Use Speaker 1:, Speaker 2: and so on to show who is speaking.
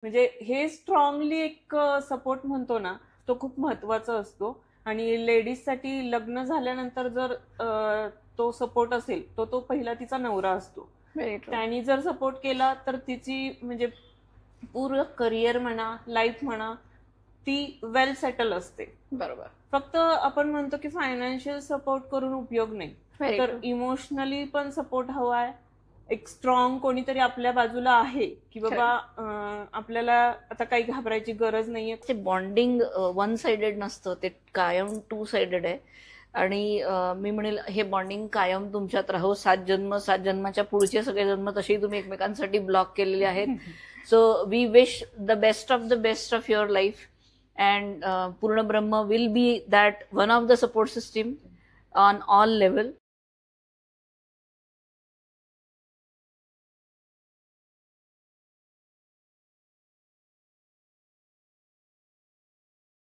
Speaker 1: म्हणजे हे स्ट्रॉंगली एक सपोर्ट म्हणतो ना, तो खूप महत्वाचा असतो. आणि लेडीजसाठी लग्न झाल्यानंतर जर तो सपोर्ट असेल, तो पहिला तिचा नवरा असतो. त्यांनी जर सपोर्ट केला तर तिची म्हणजे पूर्ण करिअर म्हणा, लाईफ म्हणा, ती वेल सेटल असते.
Speaker 2: बरोबर.
Speaker 1: फक्त आपण म्हणतो की फायनान्शियल सपोर्ट करून उपयोग नाही, तर इमोशनली पण सपोर्ट हवाय. एक स्ट्रॉंग कोणीतरी आपल्या बाजूला आहे की बाबा आपल्याला आता काही घाबरायची गरज नाहीये.
Speaker 2: ते बॉन्डिंग वन साइडेड नसतं, ते कायम टू साइडेड आहे. आणि मी म्हणेल हे बॉन्डिंग कायम तुमच्यात राहो. 7 जन्म, 7 जन्माच्या पुढचे सगळे जन्म तसेही तुम्ही एकमेकांसाठी ब्लॉक केलेले आहेत. So we wish the best of your life. And Purna Brahma will be that one of the support system on all level.